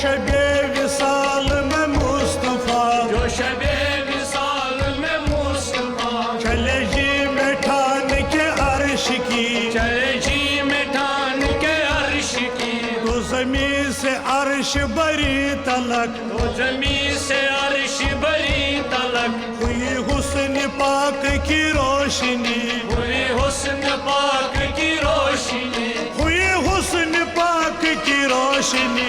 शबे विसाल में मुस्तफा जो शबे विसाल में मुस्तफा चले जी मिठान के अर्श की चले जी मिठान के अर्श की तो ज़मीन से अर्श बरी तलक तो ज़मीन से अर्श बरी तलक हुई हुस्न पाक की रोशनी हुई हुस्न पाक की रोशनी हुई हुस्न पाक की रोशनी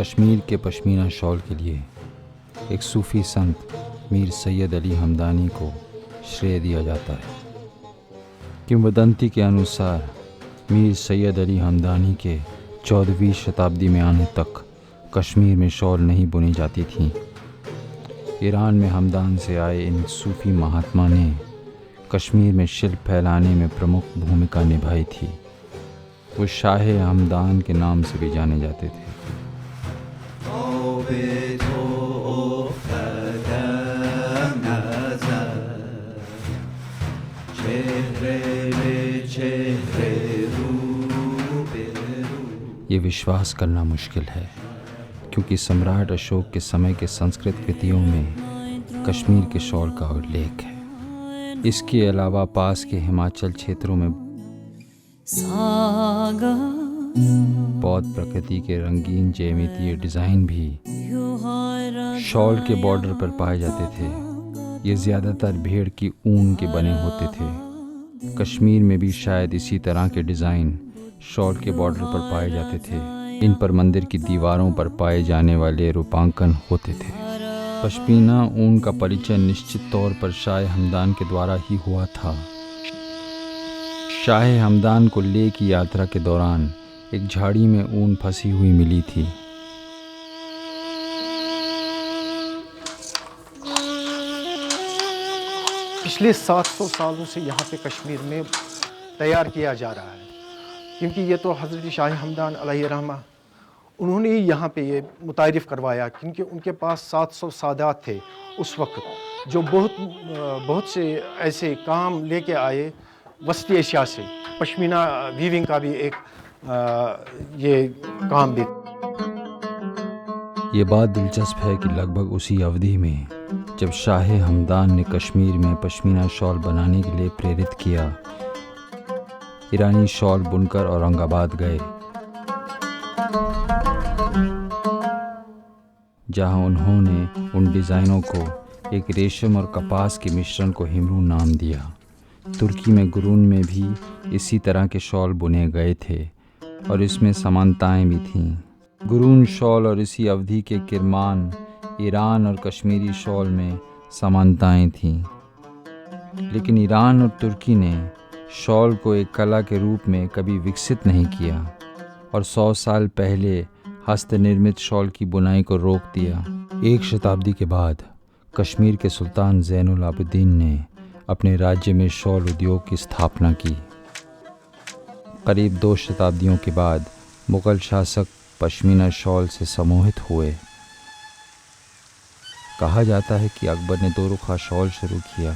कश्मीर के पश्मीना शॉल के लिए एक सूफ़ी संत मीर सैयद अली हमदानी को श्रेय दिया जाता है। किंवदंती के अनुसार मीर सैयद अली हमदानी के 14वीं शताब्दी में आने तक कश्मीर में शॉल नहीं बुनी जाती थी। ईरान में हमदान से आए इन सूफ़ी महात्मा ने कश्मीर में शिल्प फैलाने में प्रमुख भूमिका निभाई थी। वो शाह हमदान के नाम से भी जाने जाते थे। ये विश्वास करना मुश्किल है क्योंकि सम्राट अशोक के समय के संस्कृत कृतियों में कश्मीर के शॉल का उल्लेख है। इसके अलावा पास के हिमाचल क्षेत्रों में बौद्ध प्रकृति के रंगीन ज्यामितीय डिज़ाइन भी शॉल के बॉर्डर पर पाए जाते थे। ये ज़्यादातर भेड़ की ऊन के बने होते थे। कश्मीर में भी शायद इसी तरह के डिज़ाइन शॉल के बॉर्डर पर पाए जाते थे। इन पर मंदिर की दीवारों पर पाए जाने वाले रूपांकन होते थे। पश्मीना ऊन का परिचय निश्चित तौर पर शाह हमदान के द्वारा ही हुआ था। शाह हमदान को लेह की यात्रा के दौरान एक झाड़ी में ऊन फंसी हुई मिली थी। पिछले 700 सालों से यहाँ पे कश्मीर में तैयार किया जा रहा है, क्योंकि ये तो हज़रत शाह हमदान अलैहि रहमा उन्होंने ही यहाँ पे ये मुतारिफ़ करवाया, क्योंकि उनके पास 700 सादात थे उस वक्त, जो बहुत से ऐसे काम लेके आए वस्ती एशिया से। पश्मीना वीविंग का भी एक ये काम भी। ये बात दिलचस्प है कि लगभग उसी अवधि में जब शाह हमदान ने कश्मीर में पश्मीना शॉल बनाने के लिए प्रेरित किया, ईरानी शॉल बुनकर औरंगाबाद गए, जहां उन्होंने उन डिज़ाइनों को एक रेशम और कपास के मिश्रण को हिमरू नाम दिया। तुर्की में गुरून में भी इसी तरह के शॉल बुने गए थे और इसमें समानताएं भी थीं। गुरून शॉल और इसी अवधि के किरमान, ईरान और कश्मीरी शॉल में समानताएं थीं। लेकिन ईरान और तुर्की ने शॉल को एक कला के रूप में कभी विकसित नहीं किया और 100 साल पहले हस्तनिर्मित शॉल की बुनाई को रोक दिया। एक शताब्दी के बाद कश्मीर के सुल्तान ज़ैनुल आबिदीन ने अपने राज्य में शॉल उद्योग की स्थापना की। करीब 2 शताब्दियों के बाद मुग़ल शासक पश्मीना शॉल से सम्मोहित हुए। कहा जाता है कि अकबर ने 2 रुखा शॉल शुरू किया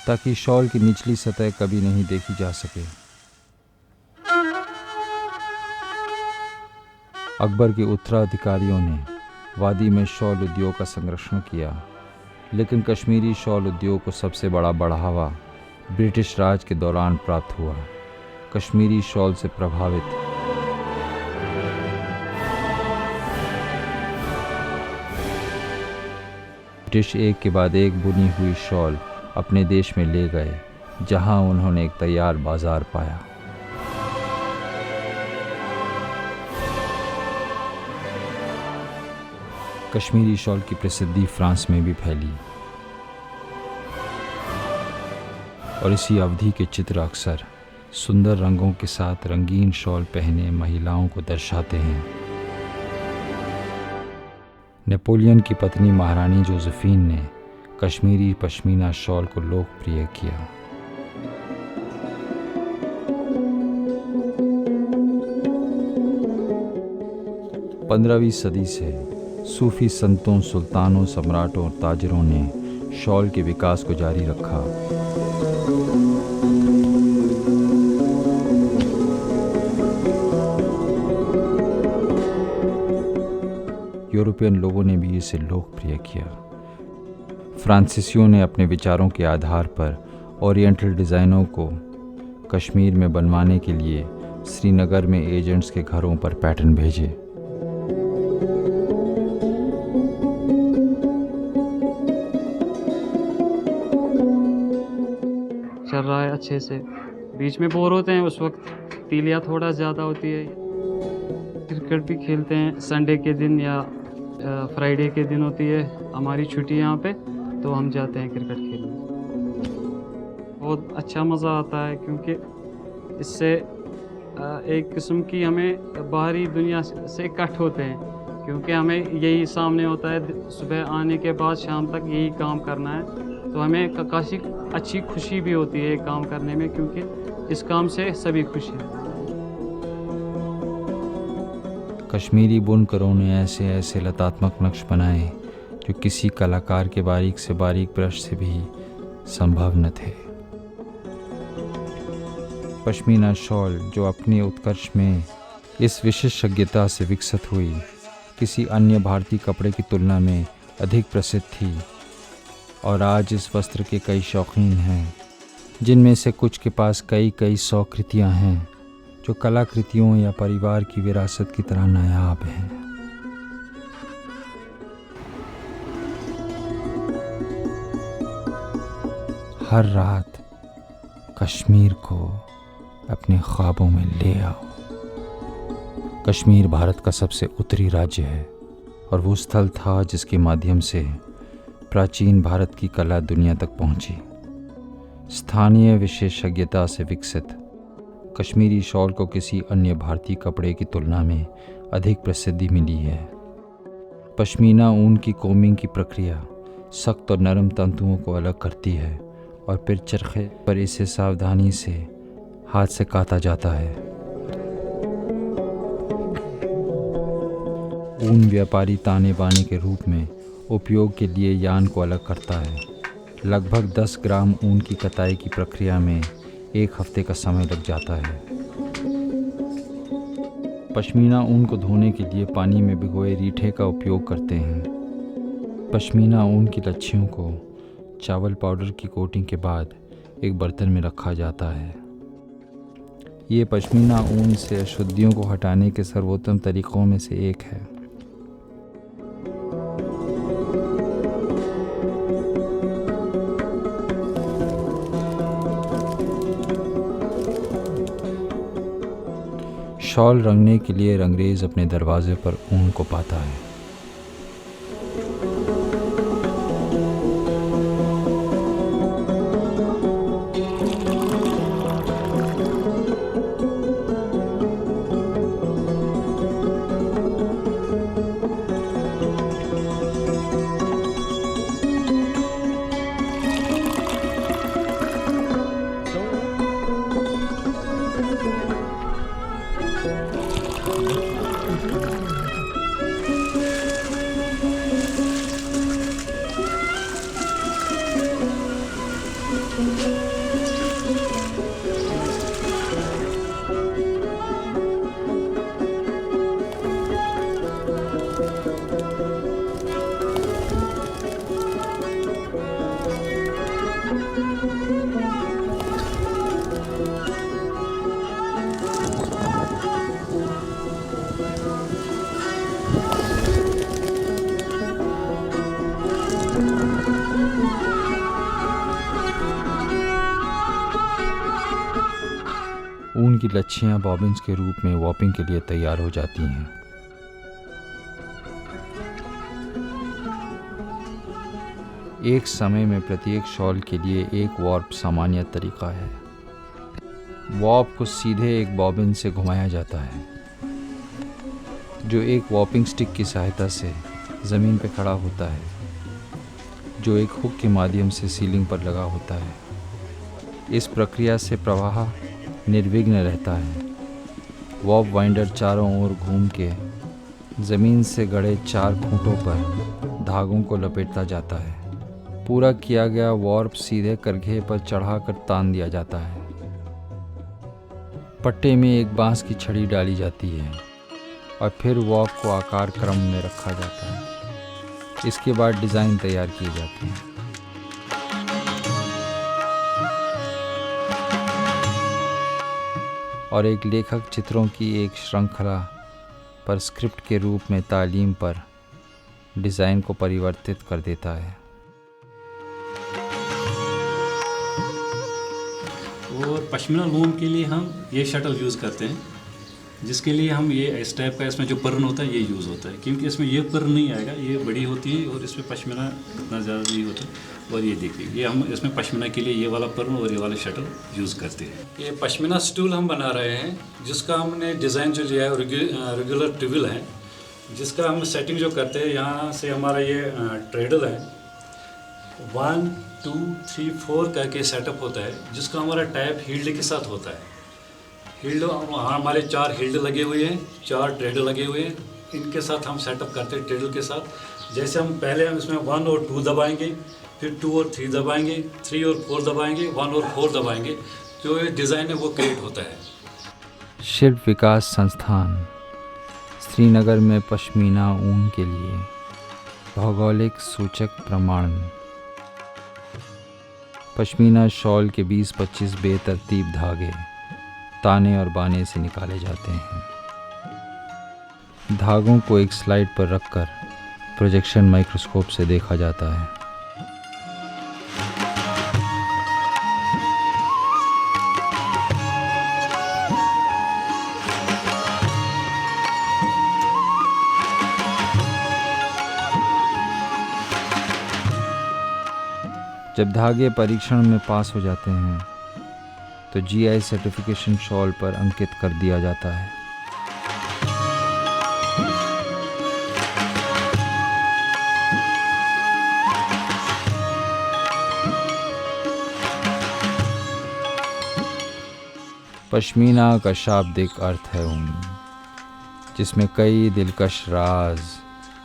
ताकि शॉल की निचली सतह कभी नहीं देखी जा सके। अकबर के उत्तराधिकारियों ने वादी में शॉल उद्योग का संरक्षण किया, लेकिन कश्मीरी शॉल उद्योग को सबसे बड़ा बढ़ावा ब्रिटिश राज के दौरान प्राप्त हुआ। कश्मीरी शॉल से प्रभावित ब्रिटिश एक के बाद एक बुनी हुई शॉल अपने देश में ले गए, जहां उन्होंने एक तैयार बाजार पाया। कश्मीरी शॉल की प्रसिद्धि फ्रांस में भी फैली और इसी अवधि के चित्र अक्सर सुंदर रंगों के साथ रंगीन शॉल पहने महिलाओं को दर्शाते हैं। नेपोलियन की पत्नी महारानी जोसेफिन ने कश्मीरी पश्मीना शॉल को लोकप्रिय किया। पंद्रहवीं सदी से सूफी संतों, सुल्तानों, सम्राटों और ताजरों ने शॉल के विकास को जारी रखा। यूरोपियन लोगों ने भी इसे लोकप्रिय किया। फ्रांसीसियों ने अपने विचारों के आधार पर ओरिएंटल डिज़ाइनों को कश्मीर में बनवाने के लिए श्रीनगर में एजेंट्स के घरों पर पैटर्न भेजे। चल रहा है अच्छे से। बीच में बोर होते हैं, उस वक्त तीलियाँ थोड़ा ज़्यादा होती है। क्रिकेट भी खेलते हैं संडे के दिन या फ्राइडे के दिन होती है हमारी छुट्टी यहाँ पे, तो हम जाते हैं क्रिकेट खेलने। बहुत अच्छा मज़ा आता है क्योंकि इससे एक किस्म की हमें बाहरी दुनिया से कट होते हैं, क्योंकि हमें यही सामने होता है, सुबह आने के बाद शाम तक यही काम करना है। तो हमें काफ़ी अच्छी खुशी भी होती है काम करने में, क्योंकि इस काम से सभी खुश हैं। कश्मीरी बुनकरों ने ऐसे ऐसे लतात्मक नक्श बनाए जो किसी कलाकार के बारीक से बारीक ब्रश से भी संभव न थे। पश्मीना शॉल, जो अपने उत्कर्ष में इस विशेषज्ञता से विकसित हुई, किसी अन्य भारतीय कपड़े की तुलना में अधिक प्रसिद्ध थी और आज इस वस्त्र के कई शौकीन हैं, जिनमें से कुछ के पास कई सौ कृतियाँ हैं जो कलाकृतियों या परिवार की विरासत की तरह नायाब हैं। हर रात कश्मीर को अपने ख्वाबों में ले आओ। कश्मीर भारत का सबसे उत्तरी राज्य है और वो स्थल था जिसके माध्यम से प्राचीन भारत की कला दुनिया तक पहुंची। स्थानीय विशेषज्ञता से विकसित कश्मीरी शॉल को किसी अन्य भारतीय कपड़े की तुलना में अधिक प्रसिद्धि मिली है। पश्मीना ऊन की कोमिंग की प्रक्रिया सख्त और नरम तंतुओं को अलग करती है और फिर चरखे पर इसे सावधानी से हाथ से काता जाता है। ऊन व्यापारी ताने बाने के रूप में उपयोग के लिए यान को अलग करता है। लगभग 10 ग्राम ऊन की कताई की प्रक्रिया में 1 हफ्ते का समय लग जाता है। पश्मीना ऊन को धोने के लिए पानी में भिगोए रीठे का उपयोग करते हैं। पश्मीना ऊन की लच्छियों को चावल पाउडर की कोटिंग के बाद एक बर्तन में रखा जाता है। ये पश्मीना ऊन से अशुद्धियों को हटाने के सर्वोत्तम तरीकों में से एक है। शॉल रंगने के लिए रंगरेज अपने दरवाजे पर ऊन को पाता है। की लच्छियाँ बॉबिन्स के रूप में वॉर्पिंग के लिए तैयार हो जाती हैं। एक समय में प्रत्येक शॉल के लिए एक वॉर्प सामान्य तरीका है। वॉर्प को सीधे एक बॉबिन से घुमाया जाता है, जो एक वॉर्पिंग स्टिक की सहायता से ज़मीन पर खड़ा होता है, जो एक हुक के माध्यम से सीलिंग पर लगा होता है। इस प्रक्रिया से प्रवाह निर्विघ्न रहता है। वॉर्प वाइंडर चारों ओर घूम के ज़मीन से गड़े 4 खूंटों पर धागों को लपेटता जाता है। पूरा किया गया वॉर्प सीधे करघे पर चढ़ाकर तान दिया जाता है। पट्टे में एक बांस की छड़ी डाली जाती है और फिर वॉर्प को आकार क्रम में रखा जाता है। इसके बाद डिज़ाइन तैयार किए जाते हैं। और एक लेखक चित्रों की एक श्रृंखला पर स्क्रिप्ट के रूप में तालीम पर डिज़ाइन को परिवर्तित कर देता है। और पश्मीना लूम के लिए हम ये शटल यूज़ करते हैं, जिसके लिए हम ये इस टाइप का इसमें जो पर्न होता है ये यूज़ होता है, क्योंकि इसमें ये पर्न नहीं आएगा, ये बड़ी होती है और इसमें पश्मीना इतना ज़्यादा नहीं होता। और ये देखिए, ये हम इसमें पश्मीना के लिए ये वाला पर्न और ये वाला शटल यूज़ करते हैं। ये पश्मीना स्टूल हम बना रहे हैं, जिसका हमने डिज़ाइन जो लिया है रेगुलर ट्यूबल है, जिसका हम सेटिंग जो करते हैं, यहाँ से हमारा ये ट्रेडल है 1 2 3 4 करके सेटअप होता है, जिसका हमारा टैप हील्ड के साथ होता है। हील्ड हमारे 4 हील्ड लगे हुए हैं, 4 ट्रेडल लगे हुए हैं, इनके साथ हम सेटअप करते हैं ट्रेडल के साथ। जैसे हम पहले हम इसमें 1 और 2 दबाएंगे, फिर 2 और 3 दबाएंगे, 3 और 4 दबाएंगे, 1 और 4 दबाएंगे, तो ये डिज़ाइन है वो क्रिएट होता है। शिल्प विकास संस्थान श्रीनगर में पश्मीना ऊन के लिए भौगोलिक सूचक प्रमाण। पश्मीना शॉल के 20-25 बेतरतीब धागे ताने और बाने से निकाले जाते हैं। धागों को एक स्लाइड पर रखकर प्रोजेक्शन माइक्रोस्कोप से देखा जाता है। जब धागे परीक्षण में पास हो जाते हैं तो जीआई सर्टिफिकेशन शॉल पर अंकित कर दिया जाता है। पश्मीना का शाब्दिक अर्थ है ऊन, जिसमें कई दिलकश राज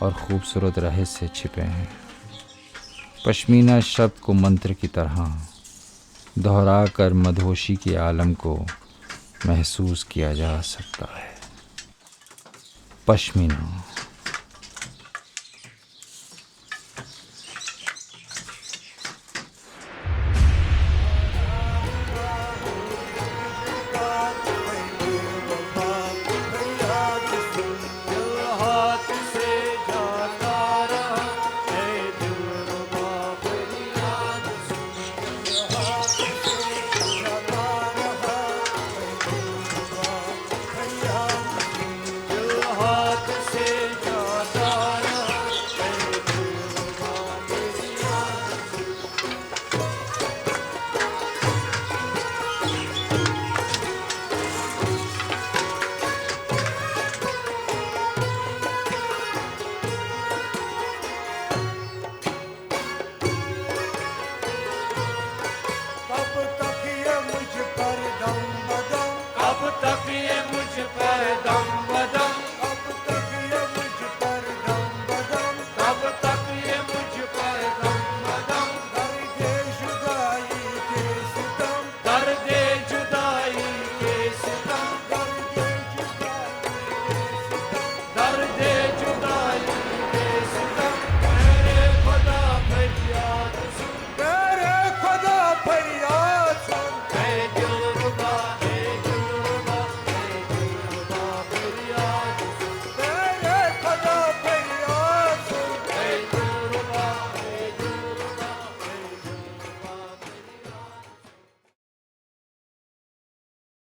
और खूबसूरत रहस्य छिपे हैं। पश्मीना शब्द को मंत्र की तरह दोहराकर मधोशी के आलम को महसूस किया जा सकता है। पश्मीना।